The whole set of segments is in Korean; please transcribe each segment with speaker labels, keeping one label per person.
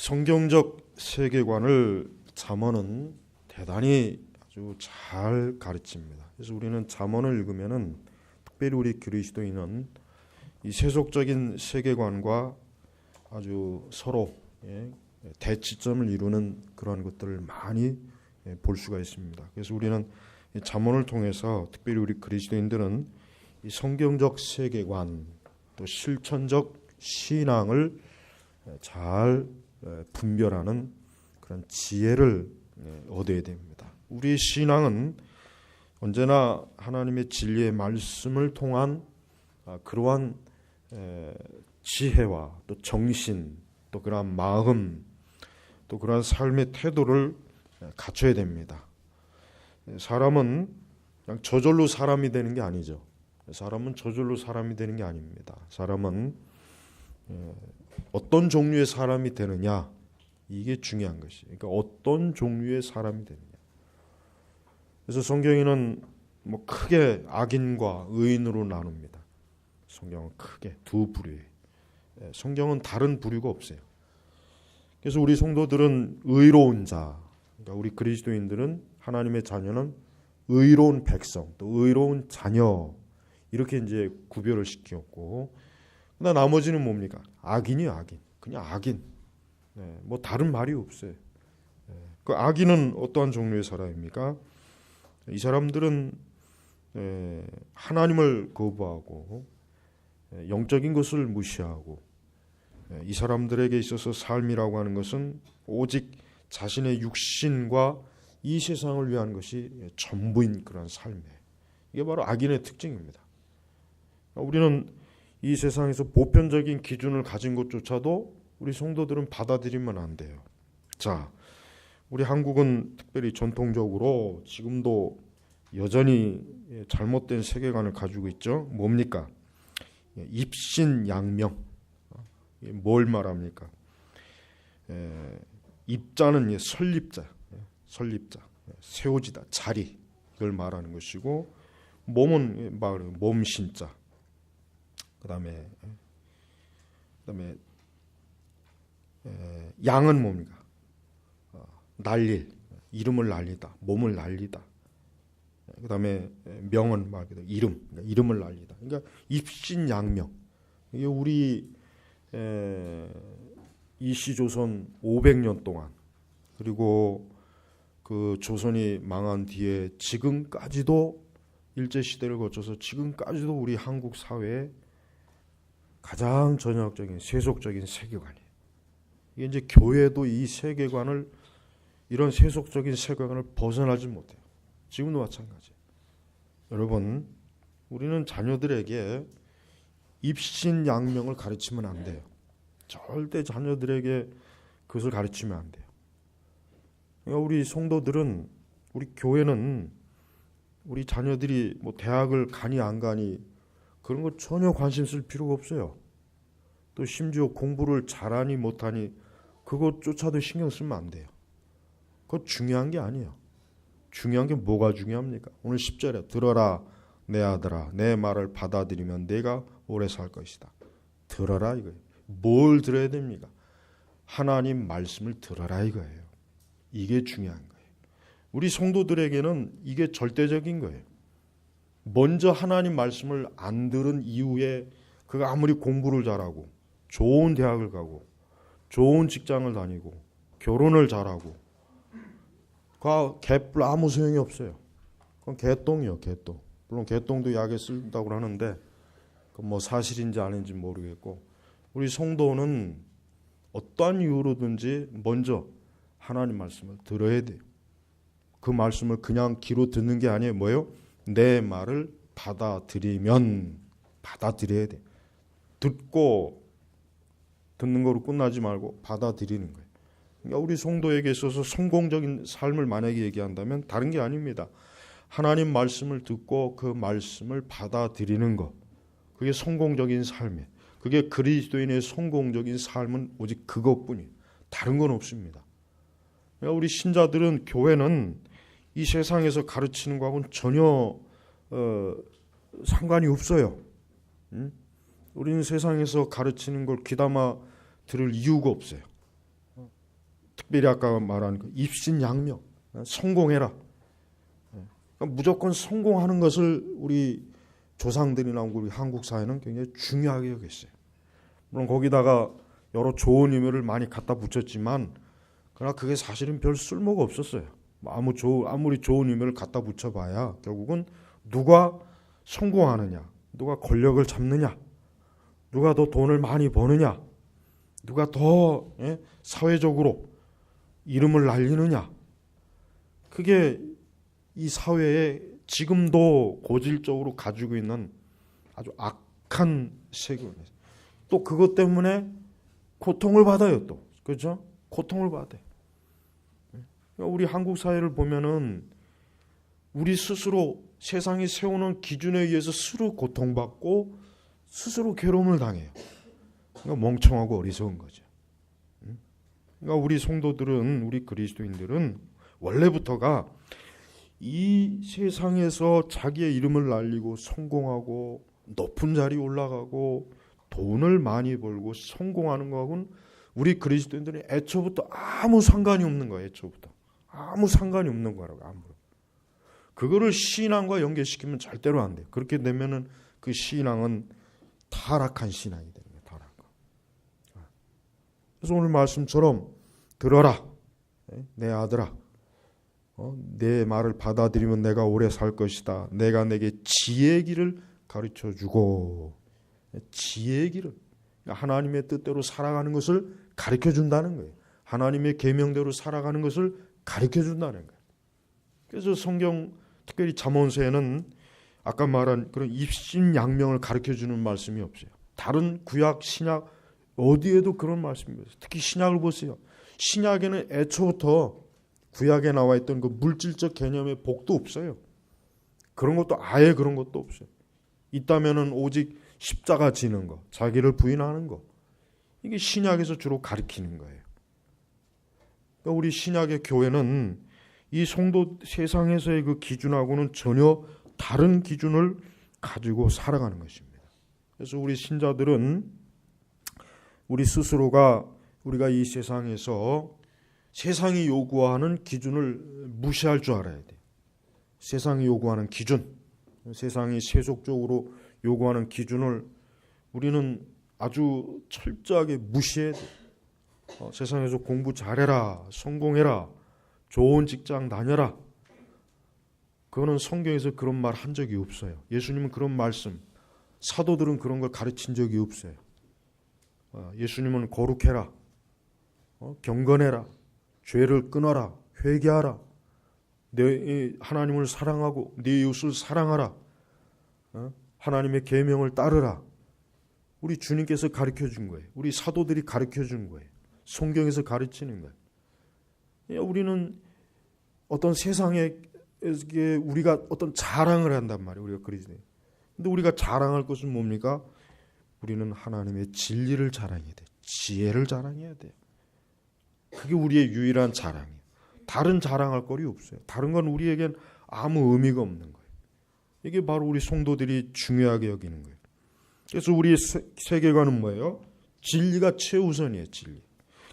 Speaker 1: 성경적 세계관을 잠언은 대단히 아주 잘 가르칩니다. 그래서 우리는 잠언을 읽으면은 특별히 우리 그리스도인은 이 세속적인 세계관과 아주 서로 대치점을 이루는 그런 것들을 많이 볼 수가 있습니다. 그래서 우리는 이 잠언을 통해서 특별히 우리 그리스도인들은 이 성경적 세계관 또 실천적 신앙을 잘 분별하는 그런 지혜를 얻어야 됩니다. 우리의 신앙은 언제나 하나님의 진리의 말씀을 통한 그러한 지혜와 또 정신 또 그러한 마음 또 그러한 삶의 태도를 갖춰야 됩니다. 사람은 그냥 저절로 사람이 되는 게 아니죠. 사람은 저절로 사람이 되는 게 아닙니다. 사람은 어떤 종류의 사람이 되느냐 이게 중요한 것이. 그러니까 어떤 종류의 사람이 되느냐. 그래서 성경에는 뭐 크게 악인과 의인으로 나눕니다. 성경은 크게 두 부류에. 성경은 다른 부류가 없어요. 그래서 우리 성도들은 의로운 자, 그러니까 우리 그리스도인들은 하나님의 자녀는 의로운 백성, 또 의로운 자녀 이렇게 이제 구별을 시켰고, 그러나 나머지는 뭡니까? 악인이요, 악인. 그냥 악인. 뭐 다른 말이 없어요. 그 악인은 어떠한 종류의 사람입니까? 이 사람들은 하나님을 거부하고 영적인 것을 무시하고 이 사람들에게 있어서 삶이라고 하는 것은 오직 자신의 육신과 이 세상을 위한 것이 전부인 그런 삶이에요. 이게 바로 악인의 특징입니다. 우리는 이 세상에서 보편적인 기준을 가진 것조차도 우리 성도들은 받아들이면 안 돼요. 자, 우리 한국은 특별히 전통적으로 지금도 여전히 잘못된 세계관을 가지고 있죠. 뭡니까? 입신양명. 뭘 말합니까? 입자는 설립자, 세워지다, 자리 이걸 말하는 것이고, 몸은 몸신자. 그다음에 양은 뭡니까? 날릴, 이름을 날리다, 몸을 날리다. 그다음에 명은 말 그대로 이름을 날리다. 그러니까 입신양명. 이게 우리 이시조선 500년 동안, 그리고 그 조선이 망한 뒤에 지금까지도 일제시대를 거쳐서 지금까지도 우리 한국 사회에 가장 전형적인 세속적인 세계관이에요. 이게 이제 교회도 이 세계관을, 이런 세속적인 세계관을 벗어나지 못해요. 지금도 마찬가지예요. 여러분, 우리는 자녀들에게 입신양명을 가르치면 안 돼요. 절대 자녀들에게 그것을 가르치면 안 돼요. 그러니까 우리 성도들은, 우리 교회는 우리 자녀들이 뭐 대학을 가니 안 가니 그런 거 전혀 관심 쓸 필요가 없어요. 또 심지어 공부를 잘하니 못하니 그것조차도 신경 쓰면 안 돼요. 그거 중요한 게 아니에요. 중요한 게 뭐가 중요합니까? 오늘 10절에 들어라 내 아들아, 내 말을 받아들이면 내가 오래 살 것이다. 들어라 이거예요. 뭘 들어야 됩니까? 하나님 말씀을 들어라 이거예요. 이게 중요한 거예요. 우리 성도들에게는 이게 절대적인 거예요. 먼저 하나님 말씀을 안 들은 이후에 그가 아무리 공부를 잘하고 좋은 대학을 가고 좋은 직장을 다니고 결혼을 잘하고 그 개뿔 아무 소용이 없어요. 그건 개똥이요, 개똥. 물론 개똥도 약에 쓴다고 하는데 그건 뭐 사실인지 아닌지 모르겠고, 우리 성도는 어떠한 이유로든지 먼저 하나님 말씀을 들어야 돼요. 그 말씀을 그냥 귀로 듣는 게 아니에요. 뭐예요? 내 말을 받아들이면 받아들여야 돼. 듣고 듣는 거로 끝나지 말고 받아들이는 거예요. 그러니까 우리 성도에게 있어서 성공적인 삶을 만약에 얘기한다면 다른 게 아닙니다. 하나님 말씀을 듣고 그 말씀을 받아들이는 것, 그게 성공적인 삶이에요. 그게 그리스도인의 성공적인 삶은 오직 그것뿐이에요. 다른 건 없습니다. 그러니까 우리 신자들은, 교회는 이 세상에서 가르치는 것하고는 전혀 상관이 없어요. 우리는 세상에서 가르치는 걸 귀담아 들을 이유가 없어요. 특별히 아까 말한 그 입신양명, 성공해라. 그러니까 무조건 성공하는 것을 우리 조상들이나 우리 한국 사회는 굉장히 중요하게 여겼어요. 물론 거기다가 여러 좋은 의미를 많이 갖다 붙였지만 그러나 그게 사실은 별 쓸모가 없었어요. 아무리 좋은 의미를 갖다 붙여봐야 결국은 누가 성공하느냐, 누가 권력을 잡느냐, 누가 더 돈을 많이 버느냐, 누가 더 사회적으로 이름을 날리느냐, 그게 이 사회에 지금도 고질적으로 가지고 있는 아주 악한 세계입니다. 또 그것 때문에 고통을 받아요. 또 그렇죠? 고통을 받아요. 우리 한국 사회를 보면은 우리 스스로 세상이 세우는 기준에 의해서 스스로 고통받고 스스로 괴로움을 당해요. 그러니까 멍청하고 어리석은 거죠. 그러니까 우리 성도들은, 우리 그리스도인들은 원래부터가 이 세상에서 자기의 이름을 날리고 성공하고 높은 자리에 올라가고 돈을 많이 벌고 성공하는 거하고는 우리 그리스도인들은 애초부터 아무 상관이 없는 거예요. 애초부터 아무 상관이 없는 거라고. 아무런. 그거를 신앙과 연결시키면 절대로 안 돼요. 그렇게 되면은 그 신앙은 타락한 신앙이 되는 거예요. 타락한. 그래서 오늘 말씀처럼 들어라, 내 아들아. 내 말을 받아들이면 내가 오래 살 것이다. 내가 내게 지혜의 길을 가르쳐주고, 지혜의 길을, 하나님의 뜻대로 살아가는 것을 가르쳐준다는 거예요. 하나님의 계명대로 살아가는 것을 가르쳐준다는 거예요. 그래서 성경, 특별히 잠언서에는 아까 말한 그런 입신양명을 가르쳐주는 말씀이 없어요. 다른 구약, 신약 어디에도 그런 말씀이 없어요. 특히 신약을 보세요. 신약에는 애초부터 구약에 나와 있던 그 물질적 개념의 복도 없어요. 그런 것도 아예 그런 것도 없어요. 있다면은 오직 십자가 지는 거, 자기를 부인하는 거. 이게 신약에서 주로 가르치는 거예요. 그러니까 우리 신약의 교회는 이 성도 세상에서의 그 기준하고는 전혀 다른 기준을 가지고 살아가는 것입니다. 그래서 우리 신자들은 우리 스스로가 우리가 이 세상에서 세상이 요구하는 기준을 무시할 줄 알아야 돼요. 세상이 요구하는 기준, 세상이 세속적으로 요구하는 기준을 우리는 아주 철저하게 무시해야 돼요. 세상에서 공부 잘해라, 성공해라, 좋은 직장 다녀라. 그거는 성경에서 그런 말 한 적이 없어요. 예수님은 그런 말씀, 사도들은 그런 걸 가르친 적이 없어요. 예수님은 거룩해라, 경건해라, 죄를 끊어라, 회개하라, 하나님을 사랑하고 네 이웃을 사랑하라, 하나님의 계명을 따르라. 우리 주님께서 가르쳐준 거예요. 우리 사도들이 가르쳐준 거예요. 성경에서 가르치는 거예요. 우리는 어떤 세상에 우리가 어떤 자랑을 한단 말이에요. 우리가 그리스도인. 근데 우리가 자랑할 것은 뭡니까? 우리는 하나님의 진리를 자랑해야 돼. 지혜를 자랑해야 돼. 그게 우리의 유일한 자랑이에요. 다른 자랑할 거리 없어요. 다른 건 우리에겐 아무 의미가 없는 거예요. 이게 바로 우리 성도들이 중요하게 여기는 거예요. 그래서 우리의 세계관은 뭐예요? 진리가 최우선이에요. 진리.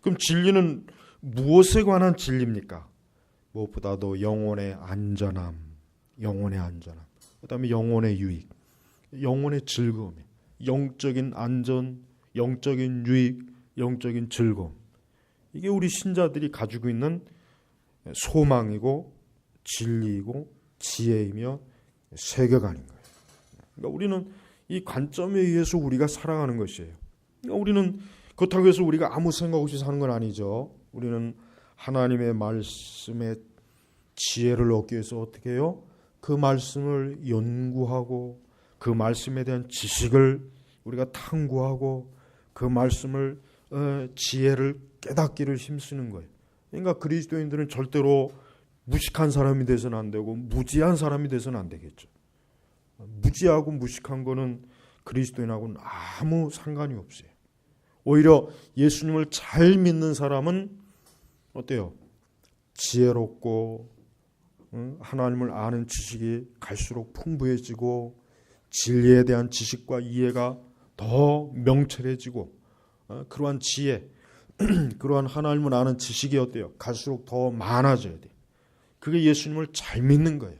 Speaker 1: 그럼 진리는 무엇에 관한 진리입니까? 무엇보다도 영혼의 안전함, 그다음에 영혼의 유익, 영혼의 즐거움, 영적인 안전, 영적인 유익, 영적인 즐거움. 이게 우리 신자들이 가지고 있는 소망이고 진리이고 지혜이며 세계관인 거예요. 그러니까 우리는 이 관점에 의해서 우리가 살아가는 것이에요. 그러니까 우리는 그렇다고 해서 우리가 아무 생각 없이 사는 건 아니죠. 우리는 하나님의 말씀의 지혜를 얻기 위해서 어떻게 해요? 그 말씀을 연구하고 그 말씀에 대한 지식을 우리가 탐구하고 그 말씀을 지혜를 깨닫기를 힘쓰는 거예요. 그러니까 그리스도인들은 절대로 무식한 사람이 돼서는 안 되고 무지한 사람이 돼서는 안 되겠죠. 무지하고 무식한 거는 그리스도인하고는 아무 상관이 없어요. 오히려 예수님을 잘 믿는 사람은 어때요? 지혜롭고 하나님을 아는 지식이 갈수록 풍부해지고 진리에 대한 지식과 이해가 더 명철해지고 그러한 지혜, 그러한 하나님을 아는 지식이 어때요? 갈수록 더 많아져야 돼요. 그게 예수님을 잘 믿는 거예요.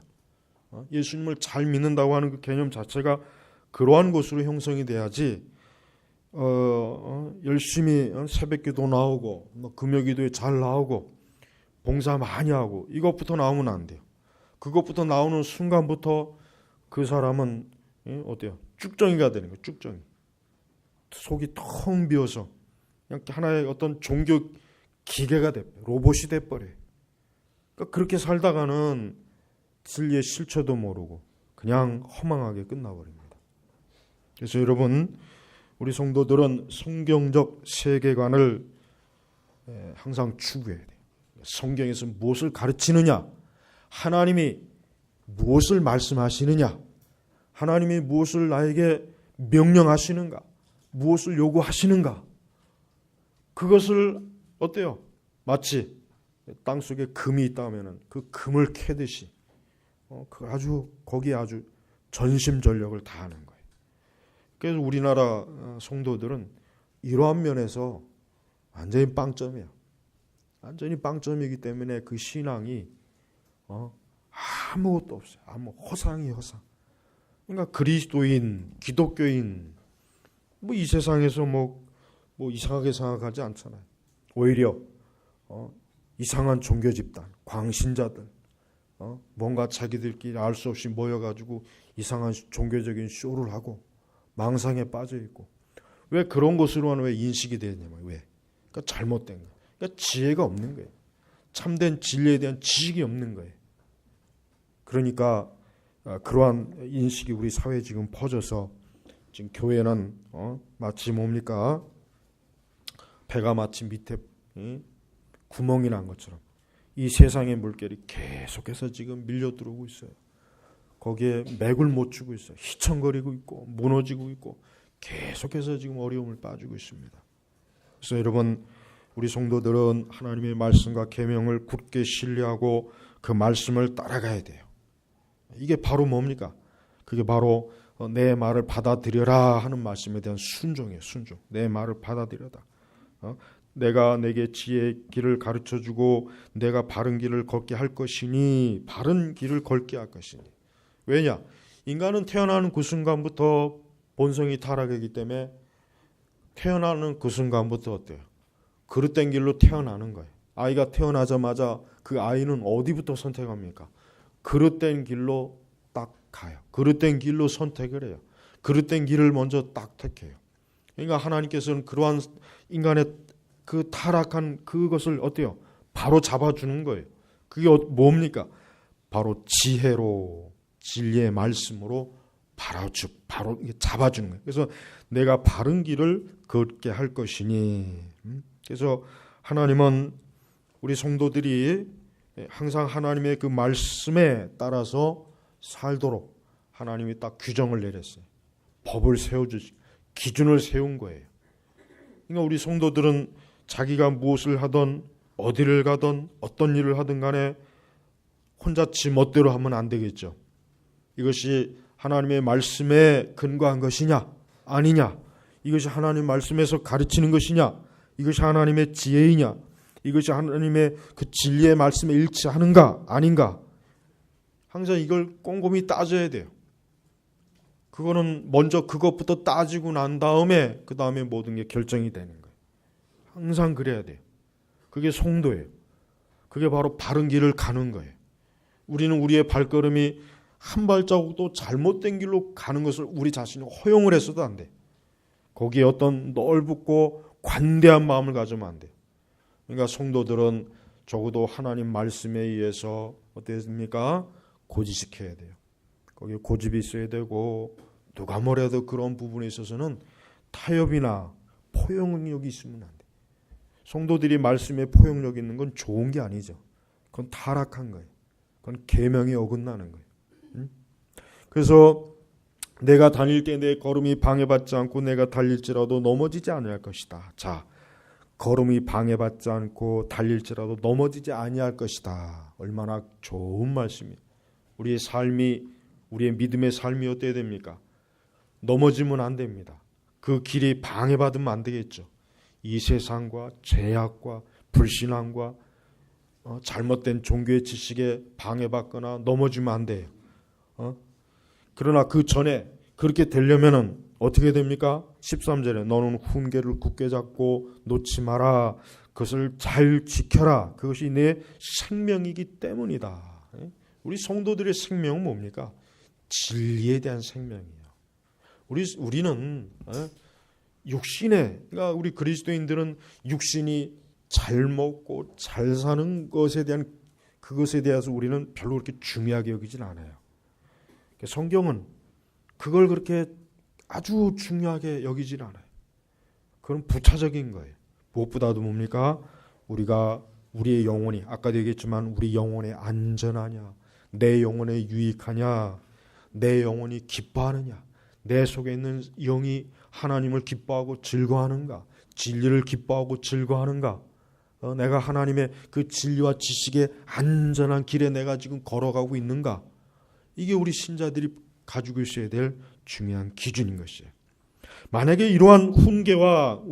Speaker 1: 예수님을 잘 믿는다고 하는 그 개념 자체가 그러한 것으로 형성이 돼야지 열심히 새벽기도 나오고 금요기도에 잘 나오고 봉사 많이 하고 이것부터 나오면 안 돼요. 그것부터 나오는 순간부터 그 사람은 어때요? 쭉정이가 되는 거예요. 쭉정이. 속이 텅 비어서 그냥 하나의 어떤 종교 기계가 돼버려요. 로봇이 돼버려요. 그러니까 그렇게 살다가는 진리의 실체도 모르고 그냥 허망하게 끝나버립니다. 그래서 여러분, 우리 성도들은 성경적 세계관을 항상 추구해야 돼요. 성경에서 무엇을 가르치느냐, 하나님이 무엇을 말씀하시느냐, 하나님이 무엇을 나에게 명령하시는가, 무엇을 요구하시는가, 그것을 어때요? 마치 땅속에 금이 있다면 그 금을 캐듯이 거기에 아주 전심전력을 다하는 거예요. 그래서 우리나라 성도들은 이러한 면에서 완전히 빵점이에요. 완전히 빵점이기 때문에 그 신앙이 아무것도 없어요. 허상이 허상. 그러니까 그리스도인, 기독교인 이 세상에서 뭐 이상하게 생각하지 않잖아요. 오히려 이상한 종교 집단, 광신자들, 뭔가 자기들끼리 알 수 없이 모여가지고 이상한 종교적인 쇼를 하고 망상에 빠져 있고, 왜 그런 것으로 하는 왜 인식이 되냐면 왜? 그러니까 잘못된 거예요. 그러니까 지혜가 없는 거예요. 참된 진리에 대한 지식이 없는 거예요. 그러니까 그러한 인식이 우리 사회에 지금 퍼져서 지금 교회는 마치 뭡니까? 배가 마치 밑에 구멍이 난 것처럼 이 세상의 물결이 계속해서 지금 밀려 들어오고 있어요. 거기에 맥을 못 추고 있어요. 휘청거리고 있고 무너지고 있고 계속해서 지금 어려움을 빠지고 있습니다. 그래서 여러분, 우리 성도들은 하나님의 말씀과 계명을 굳게 신뢰하고 그 말씀을 따라가야 돼요. 이게 바로 뭡니까? 그게 바로 내 말을 받아들여라 하는 말씀에 대한 순종이에요. 순종. 내 말을 받아들여라. 내가 내게 지혜의 길을 가르쳐주고 내가 바른 길을 걷게 할 것이니, 바른 길을 걷게 할 것이니. 왜냐? 인간은 태어나는 그 순간부터 본성이 타락이기 때문에 태어나는 그 순간부터 어때요? 그릇된 길로 태어나는 거예요. 아이가 태어나자마자 그 아이는 어디부터 선택합니까? 그릇된 길로 딱 가요. 그릇된 길로 선택을 해요. 그릇된 길을 먼저 딱 택해요. 그러니까 하나님께서는 그러한 인간의 그 타락한 그것을 어때요? 바로 잡아주는 거예요. 그게 뭡니까? 바로 지혜로, 진리의 말씀으로 바로 잡아주는 거예요. 그래서 내가 바른 길을 걷게 할 것이니. 그래서 하나님은 우리 성도들이 항상 하나님의 그 말씀에 따라서 살도록 하나님이 딱 규정을 내렸어요. 법을 세워주시, 기준을 세운 거예요. 그러니까 우리 성도들은 자기가 무엇을 하든 어디를 가든 어떤 일을 하든 간에 혼자 지 멋대로 하면 안 되겠죠. 이것이 하나님의 말씀에 근거한 것이냐 아니냐, 이것이 하나님 말씀에서 가르치는 것이냐, 이것이 하나님의 지혜이냐, 이것이 하나님의 그 진리의 말씀에 일치하는가 아닌가, 항상 이걸 꼼꼼히 따져야 돼요. 그거는 먼저 그것부터 따지고 난 다음에 그 다음에 모든 게 결정이 되는 거예요. 항상 그래야 돼요. 그게 성도예요. 그게 바로 바른 길을 가는 거예요. 우리는 우리의 발걸음이 한 발자국도 잘못된 길로 가는 것을 우리 자신이 허용을 해서도 안 돼. 거기에 어떤 넓고 관대한 마음을 가지면 안 돼. 그러니까 성도들은 적어도 하나님 말씀에 의해서 어땠습니까? 고지시켜야 돼요. 거기에 고집이 있어야 되고, 누가 뭐래도 그런 부분에 있어서는 타협이나 포용력이 있으면 안 돼. 성도들이 말씀에 포용력 있는 건 좋은 게 아니죠. 그건 타락한 거예요. 그건 계명에 어긋나는 거예요. 그래서 내가 다닐 때 내 걸음이 방해받지 않고 내가 달릴지라도 넘어지지 아니할 것이다. 자, 걸음이 방해받지 않고 달릴지라도 넘어지지 아니할 것이다. 얼마나 좋은 말씀이에요. 우리의 삶이, 우리의 믿음의 삶이 어때야 됩니까? 넘어지면 안 됩니다. 그 길이 방해받으면 안 되겠죠. 이 세상과 죄악과 불신앙과 잘못된 종교의 지식에 방해받거나 넘어지면 안 돼요. 그러나 그 전에 그렇게 되려면은 어떻게 됩니까? 13절에 너는 훈계를 굳게 잡고 놓지 마라. 그것을 잘 지켜라. 그것이 내 생명이기 때문이다. 우리 성도들의 생명은 뭡니까? 진리에 대한 생명이에요. 우리는 육신에, 그러니까 우리 그리스도인들은 육신이 잘 먹고 잘 사는 것에 대한 그것에 대해서 우리는 별로 그렇게 중요하게 여기진 않아요. 성경은 그걸 그렇게 아주 중요하게 여기진 않아요. 그건 부차적인 거예요. 무엇보다도 뭡니까? 우리가 우리의 영혼이 아까도 얘기했지만 우리 영혼에 안전하냐, 내 영혼에 유익하냐, 내 영혼이 기뻐하느냐, 내 속에 있는 영이 하나님을 기뻐하고 즐거워하는가, 진리를 기뻐하고 즐거워하는가, 내가 하나님의 그 진리와 지식의 안전한 길에 내가 지금 걸어가고 있는가, 이게 우리 신자들이 가지고 있어야 될 중요한 기준인 것이에요. 만약에 이러한 훈계와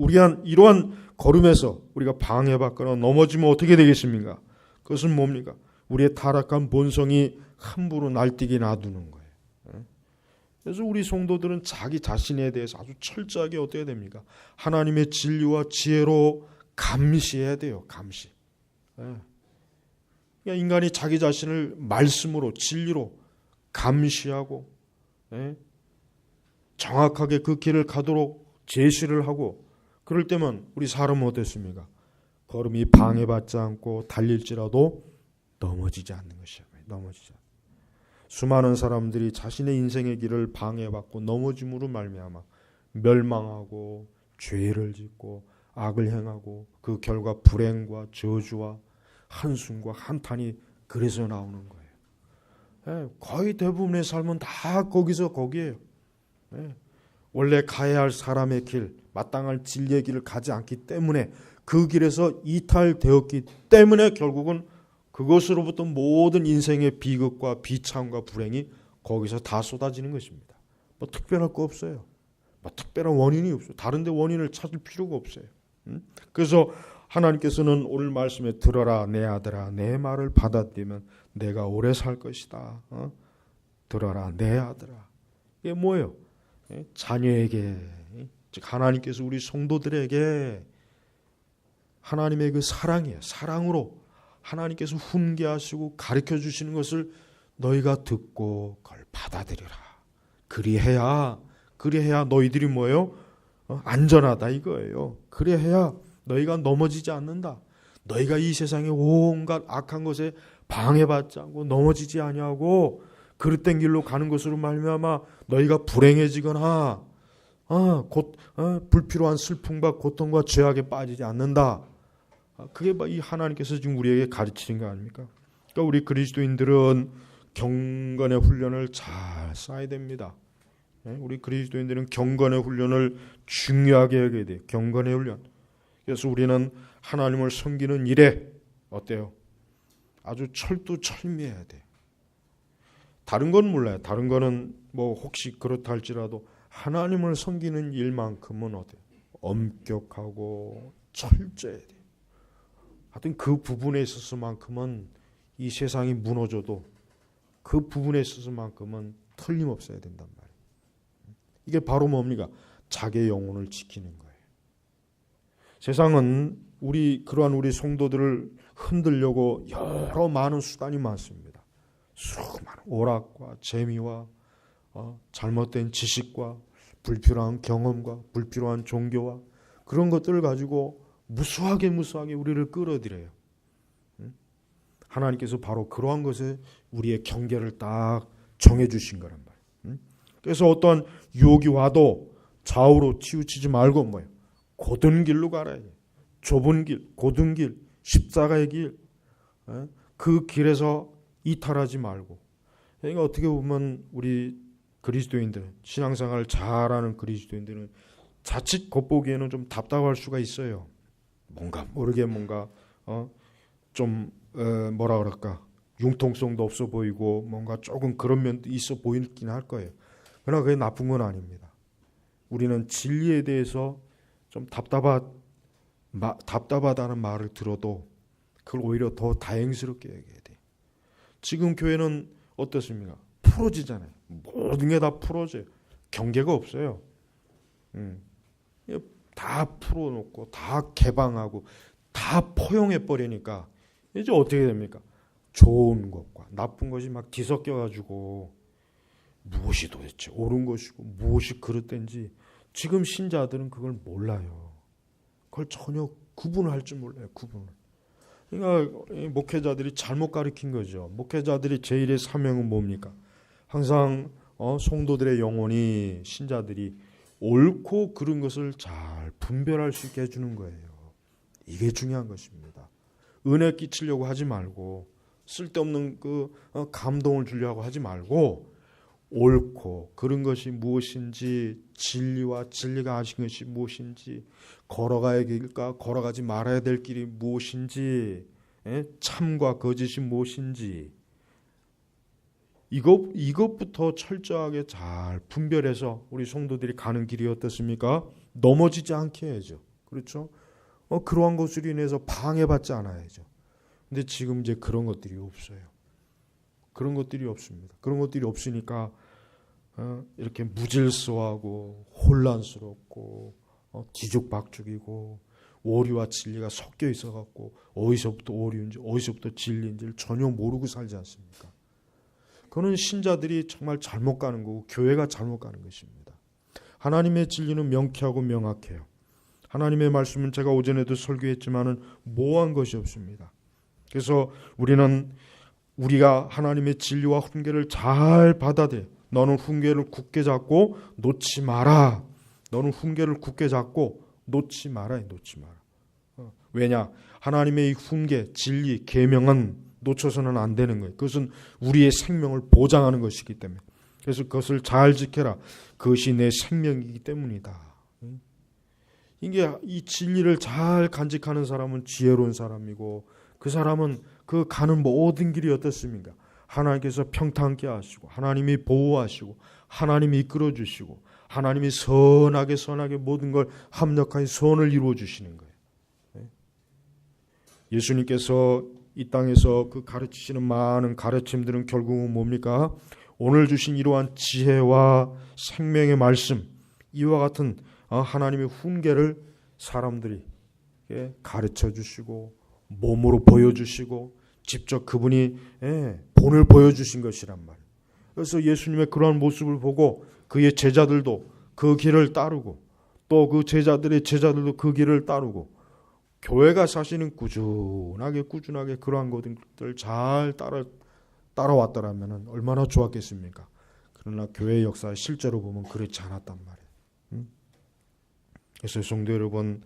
Speaker 1: 이러한 걸음에서 우리가 방해받거나 넘어지면 어떻게 되겠습니까? 그것은 뭡니까? 우리의 타락한 본성이 함부로 날뛰게 놔두는 거예요. 그래서 우리 성도들은 자기 자신에 대해서 아주 철저하게 어떻게 됩니까? 하나님의 진리와 지혜로 감시해야 돼요. 감시. 그러니까 인간이 자기 자신을 말씀으로 진리로 감시하고 정확하게 그 길을 가도록 제시를 하고, 그럴 때면 우리 사람은 어땠습니까? 걸음이 방해받지 않고 달릴지라도 넘어지지 않는 것이에요. 넘어지지 않는. 수많은 사람들이 자신의 인생의 길을 방해받고 넘어짐으로 말미암아 멸망하고 죄를 짓고 악을 행하고 그 결과 불행과 저주와 한숨과 한탄이 그래서 나오는 거예요. 거의 대부분의 삶은 다 거기에요. 원래 가야 할 사람의 길, 마땅할 진리의 길을 가지 않기 때문에, 그 길에서 이탈되었기 때문에 결국은 그것으로부터 모든 인생의 비극과 비참과 불행이 거기서 다 쏟아지는 것입니다. 뭐 특별할 거 없어요. 뭐 특별한 원인이 없어요. 다른 데 원인을 찾을 필요가 없어요. 그래서 하나님께서는 오늘 말씀에 들어라 내 아들아, 내 말을 받아들이면 내가 오래 살 것이다. 들어라 내 아들아. 이게 뭐예요? 자녀에게, 즉 하나님께서 우리 성도들에게 하나님의 그 사랑이에요. 사랑으로 하나님께서 훈계하시고 가르쳐 주시는 것을 너희가 듣고 그걸 받아들여라. 그리해야 너희들이 뭐예요? 안전하다 이거예요. 그래야 너희가 넘어지지 않는다. 너희가 이 세상의 온갖 악한 것에 방해받지 않고 넘어지지 아니하고 그릇된 길로 가는 것으로 말미암아 너희가 불행해지거나 불필요한 슬픔과 고통과 죄악에 빠지지 않는다. 그게 이 하나님께서 지금 우리에게 가르치는 거 아닙니까? 그러니까 우리 그리스도인들은 경건의 훈련을 잘 쌓아야 됩니다. 우리 그리스도인들은 경건의 훈련을 중요하게 여겨야 돼요. 경건의 훈련. 그래서 우리는 하나님을 섬기는 일에 어때요? 아주 철두철미해야 돼요. 다른 건 몰라요. 다른 거는 뭐 혹시 그렇다 할지라도 하나님을 섬기는 일만큼은 어때요? 엄격하고 철저해야 돼요. 하여튼 그 부분에 있어서만큼은 이 세상이 무너져도 그 부분에 있어서만큼은 틀림없어야 된단 말이에요. 이게 바로 뭡니까? 자기의 영혼을 지키는 거예요. 세상은 그러한 우리 성도들을 흔들려고 여러 많은 수단이 많습니다. 수많은 오락과 재미와 잘못된 지식과 불필요한 경험과 불필요한 종교와 그런 것들을 가지고 무수하게 우리를 끌어들여요. 하나님께서 바로 그러한 것에 우리의 경계를 딱 정해주신 거란 말이에요. 그래서 어떠한 유혹이 와도 좌우로 치우치지 말고 뭐예요? 곧은 길로 가라. 좁은 길, 곧은 길, 십자가의 길, 그 길에서 이탈하지 말고. 그러니까 어떻게 보면 우리 그리스도인들, 신앙생활을 잘하는 그리스도인들은 자칫 겉보기에는 좀 답답할 수가 있어요. 뭔가 모르게 좀 뭐라 그럴까, 융통성도 없어 보이고 뭔가 조금 그런 면도 있어 보이긴 할 거예요. 그러나 그게 나쁜 건 아닙니다. 우리는 진리에 대해서 좀 답답한 답답하다는 말을 들어도 그걸 오히려 더 다행스럽게 얘기해야 돼. 지금 교회는 어떻습니까? 풀어지잖아요. 모든 게 다 풀어져요. 경계가 없어요. 다 풀어놓고 다 개방하고 다 포용해 버리니까 이제 어떻게 됩니까? 좋은 것과 나쁜 것이 막 뒤섞여가지고 무엇이 도대체 옳은 것이고 무엇이 그릇된지 지금 신자들은 그걸 몰라요. 그걸 전혀 구분을 할 줄 몰라요. 구분을. 그러니까 목회자들이 잘못 가르친 거죠. 목회자들이 제일의 사명은 뭡니까? 항상 성도들의 영혼이 신자들이 옳고 그른 것을 잘 분별할 수 있게 해주는 거예요. 이게 중요한 것입니다. 은혜 끼치려고 하지 말고 쓸데없는 그 감동을 주려고 하지 말고 옳고 그른 것이 무엇인지 진리와 진리가 하신 것이 무엇인지 걸어가야 길까 걸어가지 말아야 될 길이 무엇인지 참과 거짓이 무엇인지 이것부터 철저하게 잘 분별해서 우리 성도들이 가는 길이 어떻습니까? 넘어지지 않게 해야죠. 그렇죠? 그러한 것으로 인해서 방해받지 않아야죠. 근데 지금 이제 그런 것들이 없어요. 그런 것들이 없습니다. 그런 것들이 없으니까 이렇게 무질서하고 혼란스럽고 뒤죽박죽이고 오류와 진리가 섞여 있어갖고 어디서부터 오류인지 어디서부터 진리인지를 전혀 모르고 살지 않습니까? 그거는 신자들이 정말 잘못 가는 거고 교회가 잘못 가는 것입니다. 하나님의 진리는 명쾌하고 명확해요. 하나님의 말씀은 제가 오전에도 설교했지만은 모호한 것이 없습니다. 그래서 우리가 하나님의 진리와 훈계를 잘 받아들여. 너는 훈계를 굳게 잡고 놓지 마라. 너는 훈계를 굳게 잡고 놓지 마라. 놓지 마라. 왜냐? 하나님의 이 훈계, 진리, 계명은 놓쳐서는 안 되는 거예요. 그것은 우리의 생명을 보장하는 것이기 때문에. 그래서 그것을 잘 지켜라. 그것이 내 생명이기 때문이다. 이게 이 진리를 잘 간직하는 사람은 지혜로운 사람이고 그 사람은 그 가는 모든 길이 어떻습니까? 하나님께서 평탄케 하시고 하나님이 보호하시고 하나님이 이끌어 주시고 하나님이 선하게 모든 걸 합력하여 선을 이루어 주시는 거예요. 예수님께서 이 땅에서 그 가르치시는 많은 가르침들은 결국은 뭡니까? 오늘 주신 이러한 지혜와 생명의 말씀 이와 같은 하나님의 훈계를 사람들이 가르쳐 주시고 몸으로 보여주시고 직접 그분이 본을 보여주신 것이란 말이에요. 그래서 예수님의 그러한 모습을 보고 그의 제자들도 그 길을 따르고 또 그 제자들의 제자들도 그 길을 따르고 교회가 사실은 꾸준하게 그러한 것들 잘 따라왔더라면 얼마나 좋았겠습니까? 그러나 교회의 역사에 실제로 보면 그렇지 않았단 말이에요. 그래서 성도 여러분,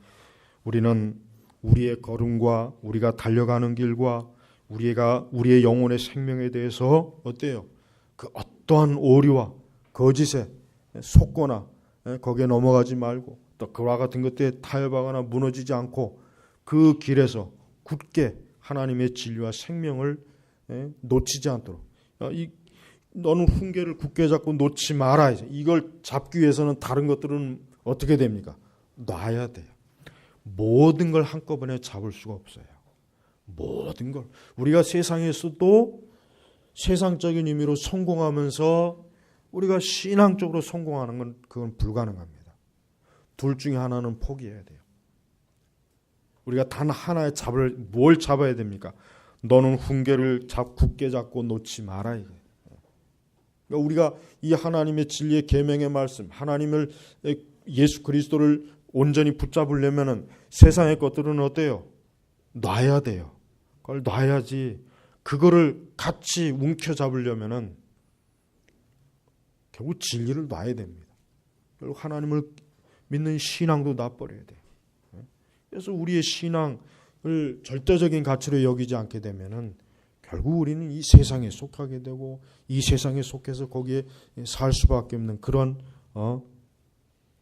Speaker 1: 우리는 우리의 걸음과 우리가 달려가는 길과 우리의 영혼의 생명에 대해서 어때요? 그 어떠한 오류와 거짓에 속거나 거기에 넘어가지 말고 또 그와 같은 것들에 타협하거나 무너지지 않고 그 길에서 굳게 하나님의 진리와 생명을 놓치지 않도록 너는 훈계를 굳게 잡고 놓지 마라. 이걸 잡기 위해서는 다른 것들은 어떻게 됩니까? 놔야 돼요. 모든 걸 한꺼번에 잡을 수가 없어요. 모든 걸. 우리가 세상에서도 세상적인 의미로 성공하면서 우리가 신앙적으로 성공하는 건 그건 불가능합니다. 둘 중에 하나는 포기해야 돼요. 우리가 단 하나에 뭘 잡아야 됩니까? 너는 훈계를 굳게 잡고 놓지 마라. 이거예요. 그러니까 우리가 이 하나님의 진리의 계명의 말씀, 하나님을 예수 그리스도를 온전히 붙잡으려면은 세상의 것들은 어때요? 놔야 돼요. 그걸 놔야지. 그거를 같이 움켜잡으려면은 결국 진리를 놔야 됩니다. 결국 하나님을 믿는 신앙도 놔버려야 돼요. 그래서 우리의 신앙을 절대적인 가치로 여기지 않게 되면은 결국 우리는 이 세상에 속하게 되고 이 세상에 속해서 거기에 살 수밖에 없는 그런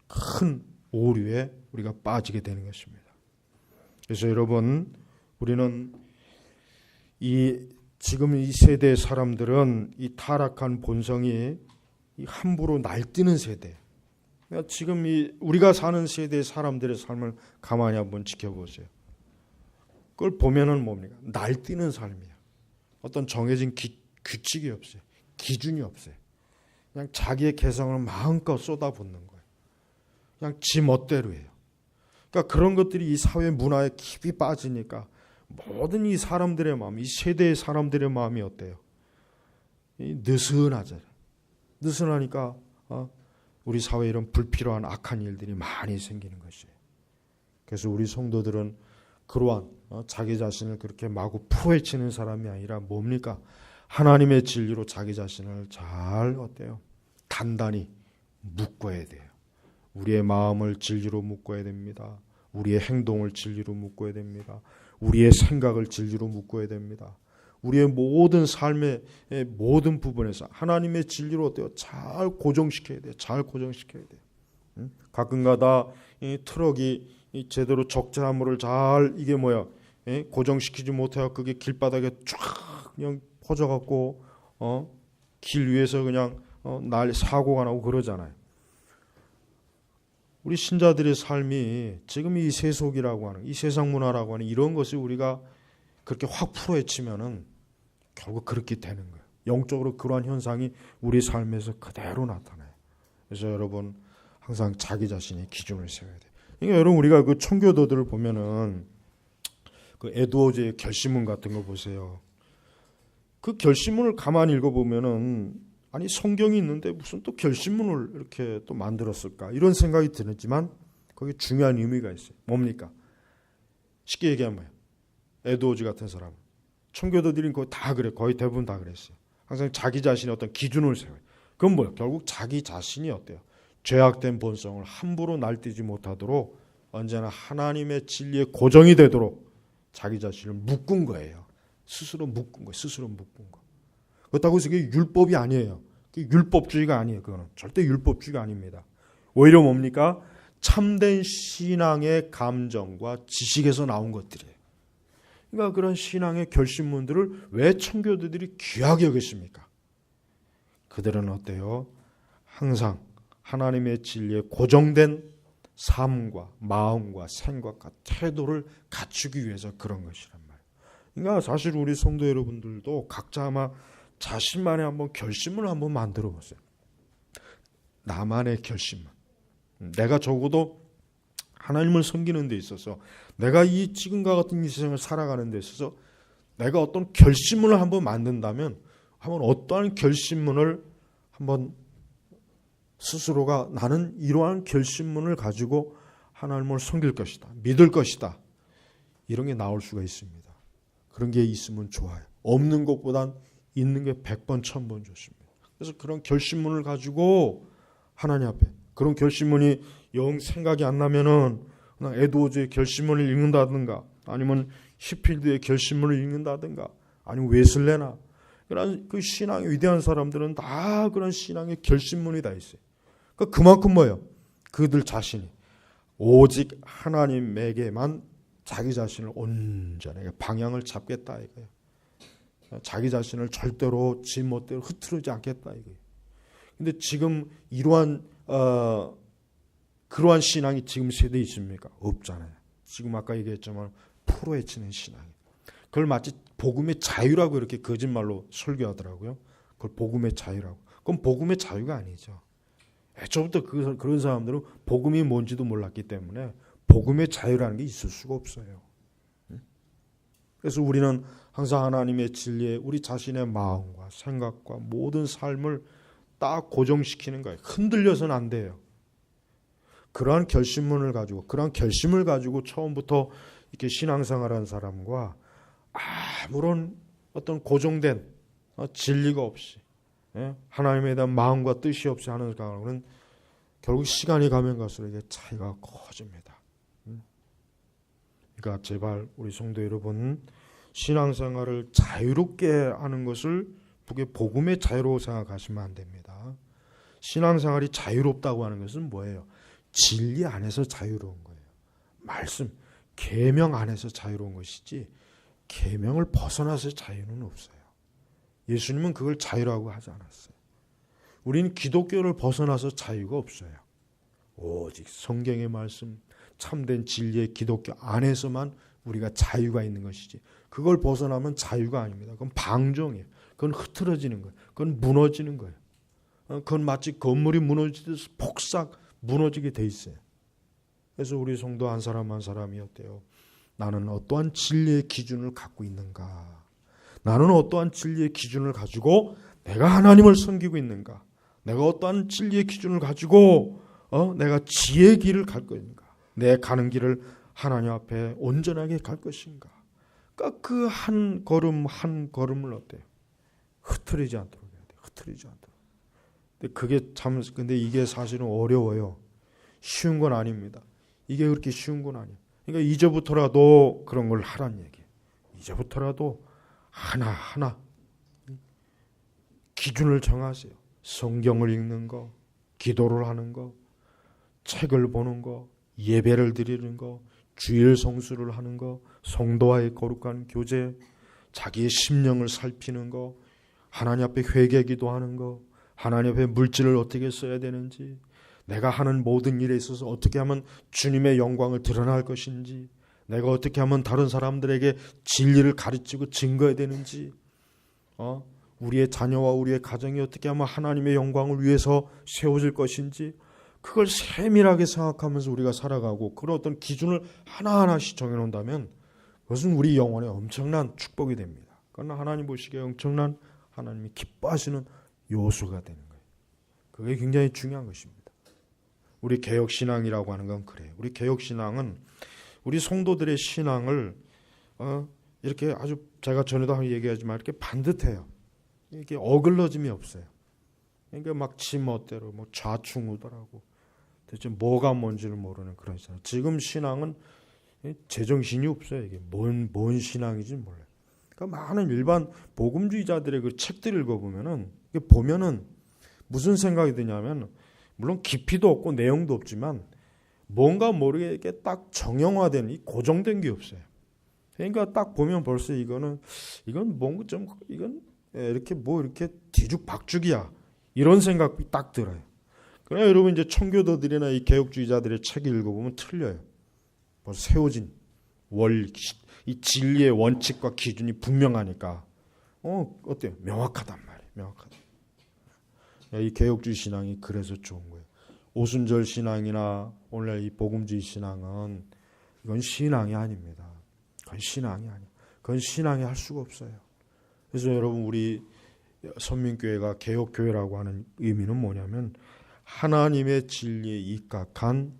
Speaker 1: 큰 오류에 우리가 빠지게 되는 것입니다. 그래서 여러분, 우리는 지금 이 세대의 사람들은 이 타락한 본성이 함부로 날뛰는 세대, 그러니까 지금 우리가 사는 세대의 사람들의 삶을 가만히 한번 지켜보세요. 그걸 보면은 뭡니까? 날뛰는 삶이야. 어떤 정해진 규칙이 없어요. 기준이 없어요. 그냥 자기의 개성을 마음껏 쏟아붓는 거예요. 그냥 지 멋대로 해요. 그러니까 그런 것들이 이 사회 문화에 깊이 빠지니까 모든 이 사람들의 마음, 이 세대의 사람들의 마음이 어때요? 느슨하잖아요. 느슨하니까 우리 사회에 이런 불필요한 악한 일들이 많이 생기는 것이에요. 그래서 우리 성도들은 그러한 자기 자신을 그렇게 마구 풀어헤치는 사람이 아니라 뭡니까? 하나님의 진리로 자기 자신을 잘 어때요? 단단히 묶어야 돼요. 우리의 마음을 진리로 묶어야 됩니다. 우리의 행동을 진리로 묶어야 됩니다. 우리의 생각을 진리로 묶어야 됩니다. 우리의 모든 삶의 모든 부분에서 하나님의 진리로 어때요? 잘 고정시켜야 돼요. 잘 고정시켜야 돼요. 가끔가다 이 트럭이 제대로 적재함물을 잘 이게 고정시키지 못해서 그게 길바닥에 쫙 그냥 퍼져갖고 길 위에서 그냥 날 사고가 나고 그러잖아요. 우리 신자들의 삶이 지금 이 세속이라고 하는 이 세상 문화라고 하는 이런 것을 우리가 그렇게 확 풀어헤치면은 결국 그렇게 되는 거예요. 영적으로 그러한 현상이 우리 삶에서 그대로 나타나요. 그래서 여러분 항상 자기 자신의 기준을 세워야 돼요. 그러니까 여러분 우리가 그 청교도들을 보면은 그 에드워즈의 결심문 같은 거 보세요. 그 결심문을 가만히 읽어보면은 아니 성경이 있는데 무슨 또 결심문을 이렇게 또 만들었을까 이런 생각이 들었지만 거기 중요한 의미가 있어요. 뭡니까? 쉽게 얘기하면 뭐예요? 에드워즈 같은 사람 청교도들이 거의 다 그래. 거의 대부분 다 그랬어요. 항상 자기 자신의 어떤 기준을 세워요. 그건 뭐예요? 결국 자기 자신이 어때요? 죄악된 본성을 함부로 날뛰지 못하도록 언제나 하나님의 진리에 고정이 되도록 자기 자신을 묶은 거예요. 스스로 묶은 거예요. 스스로 묶은 거. 그렇다고 해서 이게 율법이 아니에요. 율법주의가 아니에요. 그거는 절대 율법주의가 아닙니다. 오히려 뭡니까? 참된 신앙의 감정과 지식에서 나온 것들이에요. 그러니까 그런 신앙의 결심문들을 왜 청교도들이 귀하게 여겼습니까? 그들은 어때요? 항상 하나님의 진리에 고정된 삶과 마음과 생각과 태도를 갖추기 위해서 그런 것이란 말이에요. 그러니까 사실 우리 성도 여러분들도 각자 아마 자신만의 한번 결심을 한번 만들어 보세요. 나만의 결심만. 내가 적어도 하나님을 섬기는 데 있어서 내가 이 지금과 같은 이 세상을 살아가는 데 있어서 내가 어떤 결심문을 한번 만든다면 한번 어떠한 결심문을 한번 스스로가 나는 이러한 결심문을 가지고 하나님을 섬길 것이다. 믿을 것이다. 이런 게 나올 수가 있습니다. 그런 게 있으면 좋아요. 없는 것보단 있는 게 100번 1000번 좋습니다. 그래서 그런 결심문을 가지고 하나님 앞에 그런 결심문이 영 생각이 안 나면은 그냥 에드워즈의 결심문을 읽는다든가 아니면 히필드의 결심문을 읽는다든가 아니면 웨슬레나 그런 그 신앙의 위대한 사람들은 다 그런 신앙의 결심문이 다 있어요. 그만큼 뭐예요? 그들 자신이 오직 하나님에게만 자기 자신을 온전하게 방향을 잡겠다 이거예요. 자기 자신을 절대로 지 멋대로 흐트르지 않겠다 이거예요. 근데 지금 이러한 그러한 신앙이 지금 세대에 있습니까? 없잖아요. 지금 아까 얘기했지만 풀어헤치는 신앙이. 그걸 마치 복음의 자유라고 이렇게 거짓말로 설교하더라고요. 그걸 복음의 자유라고. 그건 복음의 자유가 아니죠. 애초부터 그런 사람들은 복음이 뭔지도 몰랐기 때문에 복음의 자유라는 게 있을 수가 없어요. 그래서 우리는 항상 하나님의 진리에 우리 자신의 마음과 생각과 모든 삶을 딱 고정시키는 거예요. 흔들려서는 안 돼요. 그러한 결심문을 가지고 그러한 결심을 가지고 처음부터 이렇게 신앙생활한 사람과 아무런 어떤 고정된 진리가 없이 하나님에 대한 마음과 뜻이 없이 하는 사람은 결국 시간이 가면 갈수록 이게 차이가 커집니다. 그러니까 제발 우리 성도 여러분 신앙생활을 자유롭게 하는 것을 그게 복음의 자유로 생각하시면 안 됩니다. 신앙생활이 자유롭다고 하는 것은 뭐예요? 진리 안에서 자유로운 거예요. 말씀, 계명 안에서 자유로운 것이지 계명을 벗어나서 자유는 없어요. 예수님은 그걸 자유라고 하지 않았어요. 우리는 기독교를 벗어나서 자유가 없어요. 오직 성경의 말씀, 참된 진리의 기독교 안에서만 우리가 자유가 있는 것이지, 그걸 벗어나면 자유가 아닙니다. 그건 방종이에요. 그건 흐트러지는 거예요. 그건 무너지는 거예요. 그건 마치 건물이 무너지듯이 폭삭 무너지게 돼 있어요. 그래서 우리 성도 한 사람 한 사람이 어때요? 나는 어떠한 진리의 기준을 갖고 있는가? 나는 어떠한 진리의 기준을 가지고 내가 하나님을 섬기고 있는가? 내가 어떠한 진리의 기준을 가지고 내가 지혜의 길을 갈 것인가? 내 가는 길을 하나님 앞에 온전하게 갈 것인가? 그러니까 그 한 걸음 한 걸음을 어때요? 흐트리지 않도록 해야 돼요. 흐트리지 않도록. 근데 이게 사실은 어려워요. 쉬운 건 아닙니다. 이게 그렇게 쉬운 건 아니에요. 그러니까 이제부터라도 그런 걸 하란 얘기예요. 이제부터라도 하나하나 기준을 정하세요. 성경을 읽는 거, 기도를 하는 거, 책을 보는 거, 예배를 드리는 거, 주일 성수를 하는 거, 성도와의 거룩한 교제, 자기의 심령을 살피는 거, 하나님 앞에 회개 기도하는 거, 하나님 앞에 물질을 어떻게 써야 되는지, 내가 하는 모든 일에 있어서 어떻게 하면 주님의 영광을 드러날 것인지, 내가 어떻게 하면 다른 사람들에게 진리를 가르치고 증거해야 되는지, 우리의 자녀와 우리의 가정이 어떻게 하면 하나님의 영광을 위해서 세워질 것인지, 그걸 세밀하게 생각하면서 우리가 살아가고 그런 어떤 기준을 하나하나씩 정해놓는다면 그것은 우리 영혼에 엄청난 축복이 됩니다. 그건 하나님 보시기에 엄청난, 하나님이 기뻐하시는 요소가 되는 거예요. 그게 굉장히 중요한 것입니다. 우리 개혁신앙이라고 하는 건 그래요. 우리 개혁신앙은 우리 성도들의 신앙을 이렇게 아주, 제가 전에도 얘기하지만 이렇게 반듯해요. 이게 어글러짐이 없어요. 그러니까 막 지멋대로 뭐 좌충우돌하고 대체 뭐가 뭔지를 모르는 그런 신앙. 지금 신앙은 제정신이 없어요. 이게 뭔 신앙인지 몰라요. 그러니까 많은 일반 복음주의자들의 그 책들 읽어보면은, 보면은 무슨 생각이 드냐면, 물론 깊이도 없고 내용도 없지만 뭔가 모르게 이렇게 딱 정형화된, 이 고정된 게 없어요. 그러니까 딱 보면 벌써 이건 뭔가 좀, 이건 이렇게 뭐 이렇게 뒤죽박죽이야, 이런 생각이 딱 들어요. 그러나 여러분, 이제 청교도들이나 이 개혁주의자들의 책을 읽어보면 틀려요. 벌써 세워진 이 진리의 원칙과 기준이 분명하니까 어때요? 명확하단 말이에요. 명확하다. 이 개혁주의 신앙이 그래서 좋은 거예요. 오순절 신앙이나 오늘 이 복음주의 신앙은 이건 신앙이 아닙니다. 그건 신앙이 아니에요. 그건 신앙이 할 수가 없어요. 그래서 여러분, 우리 선민교회가 개혁교회라고 하는 의미는 뭐냐면 하나님의 진리에 입각한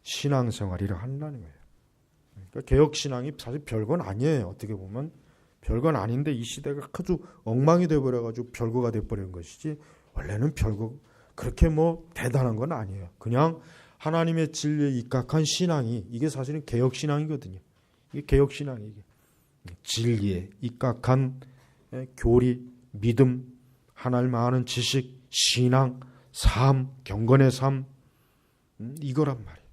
Speaker 1: 신앙생활이라 한다는 거예요. 그러니까 개혁신앙이 사실 별건 아니에요. 어떻게 보면 별건 아닌데 이 시대가 아주 엉망이 돼버려가지고 별거가 돼버린 것이지, 원래는 별거 그렇게 뭐 대단한 건 아니에요. 그냥 하나님의 진리에 입각한 신앙이, 이게 사실은 개혁신앙이거든요. 이게 개혁신앙이, 이게 진리에 입각한 교리, 믿음, 하나님 아는 지식, 신앙, 삶, 경건의 삶, 이거란 말이에요.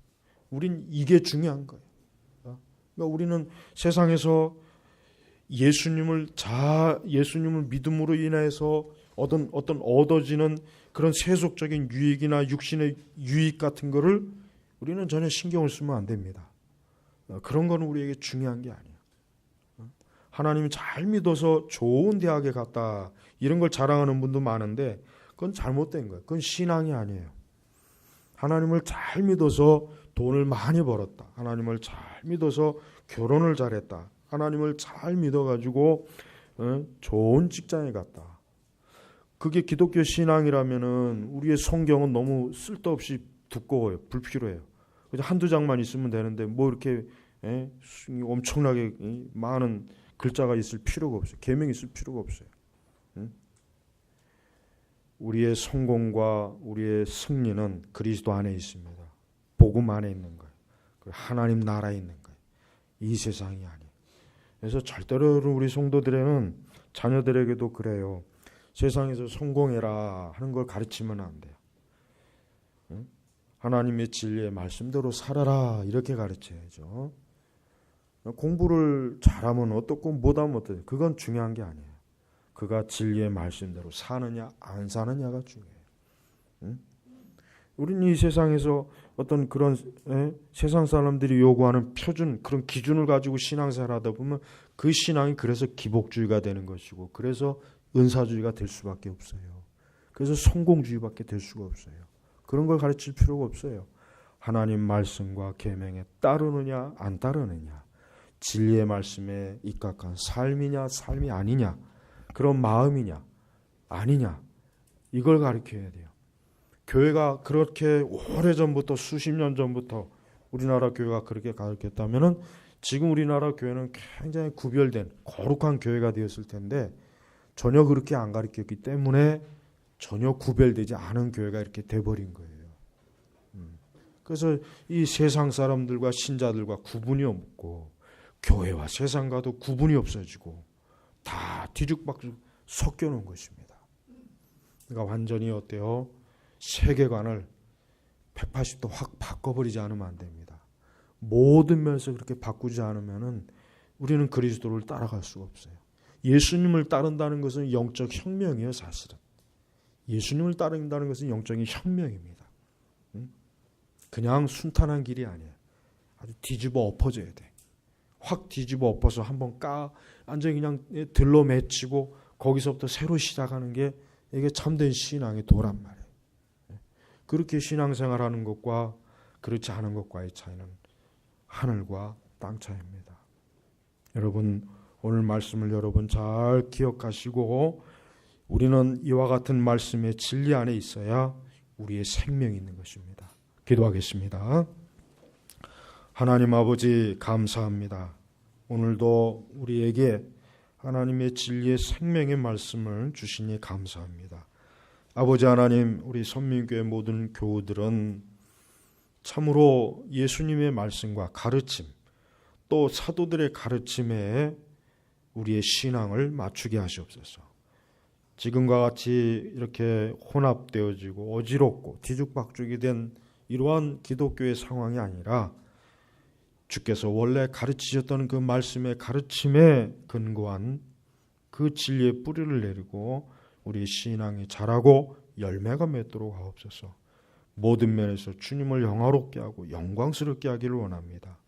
Speaker 1: 우린 이게 중요한 거예요. 그러니까 우리는 세상에서 예수님을 믿음으로 인해서 어떤 얻어지는 그런 세속적인 유익이나 육신의 유익 같은 거를 우리는 전혀 신경을 쓰면 안 됩니다. 그런 건 우리에게 중요한 게 아니에요. 하나님이 잘 믿어서 좋은 대학에 갔다, 이런 걸 자랑하는 분도 많은데 그건 잘못된 거예요. 그건 신앙이 아니에요. 하나님을 잘 믿어서 돈을 많이 벌었다, 하나님을 잘 믿어서 결혼을 잘했다, 하나님을 잘 믿어가지고 좋은 직장에 갔다, 그게 기독교 신앙이라면은 우리의 성경은 너무 쓸데없이 두꺼워요. 불필요해요. 한두 장만 있으면 되는데 뭐 이렇게 엄청나게 많은 글자가 있을 필요가 없어요. 계명이 있을 필요가 없어요. 우리의 성공과 우리의 승리는 그리스도 안에 있습니다. 복음 안에 있는 거예요. 하나님 나라에 있는 거예요. 이 세상이 아니에요. 그래서 절대로 우리 성도들에는, 자녀들에게도 그래요. 세상에서 성공해라 하는 걸 가르치면 안 돼요. 하나님의 진리의 말씀대로 살아라, 이렇게 가르쳐야죠. 공부를 잘하면 어떻고 못하면 어떻고, 그건 중요한 게 아니에요. 그가 진리의 말씀대로 사느냐 안 사느냐가 중요해요. 우리는 이 세상에서 어떤 그런 세상 사람들이 요구하는 표준, 그런 기준을 가지고 신앙생활하다 보면 그 신앙이 그래서 기복주의가 되는 것이고, 그래서 은사주의가 될 수밖에 없어요. 그래서 성공주의밖에 될 수가 없어요. 그런 걸 가르칠 필요가 없어요. 하나님 말씀과 계명에 따르느냐 안 따르느냐, 진리의 말씀에 입각한 삶이냐 삶이 아니냐, 그런 마음이냐 아니냐, 이걸 가르쳐야 돼요. 교회가 그렇게 오래전부터 수십 년 전부터 우리나라 교회가 그렇게 가르쳤다면은 지금 우리나라 교회는 굉장히 구별된 거룩한 교회가 되었을 텐데, 전혀 그렇게 안 가르쳤기 때문에 전혀 구별되지 않은 교회가 이렇게 돼버린 거예요. 그래서 이 세상 사람들과 신자들과 구분이 없고, 교회와 세상과도 구분이 없어지고 다 뒤죽박죽 섞여 놓은 것입니다. 그러니까 완전히 어때요? 세계관을 180도 확 바꿔버리지 않으면 안 됩니다. 모든 면에서 그렇게 바꾸지 않으면은 우리는 그리스도를 따라갈 수가 없어요. 예수님을 따른다는 것은 영적 혁명이에요, 사실은. 예수님을 따른다는 것은 영적인 혁명입니다. 그냥 순탄한 길이 아니에요. 아주 뒤집어 엎어져야 돼. 확 뒤집어 엎어서 한번 완전히 그냥 들러 맺히고 거기서부터 새로 시작하는 게 이게 참된 신앙의 도란 말이에요. 그렇게 신앙생활하는 것과 그렇지 않은 것과의 차이는 하늘과 땅 차이입니다. 여러분, 오늘 말씀을 여러분 잘 기억하시고, 우리는 이와 같은 말씀의 진리 안에 있어야 우리의 생명이 있는 것입니다. 기도하겠습니다. 하나님 아버지, 감사합니다. 오늘도 우리에게 하나님의 진리의 생명의 말씀을 주시니 감사합니다. 아버지 하나님, 우리 선민교회 모든 교우들은 참으로 예수님의 말씀과 가르침, 또 사도들의 가르침에 우리의 신앙을 맞추게 하시옵소서. 지금과 같이 이렇게 혼합되어지고 어지럽고 뒤죽박죽이 된 이러한 기독교의 상황이 아니라, 주께서 원래 가르치셨던 그 말씀의 가르침에 근거한 그 진리의 뿌리를 내리고 우리 신앙이 자라고 열매가 맺도록 하옵소서. 모든 면에서 주님을 영화롭게 하고 영광스럽게 하기를 원합니다.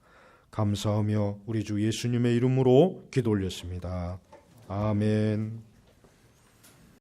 Speaker 1: 감사하며 우리 주 예수님의 이름으로 기도 올렸습니다. 아멘.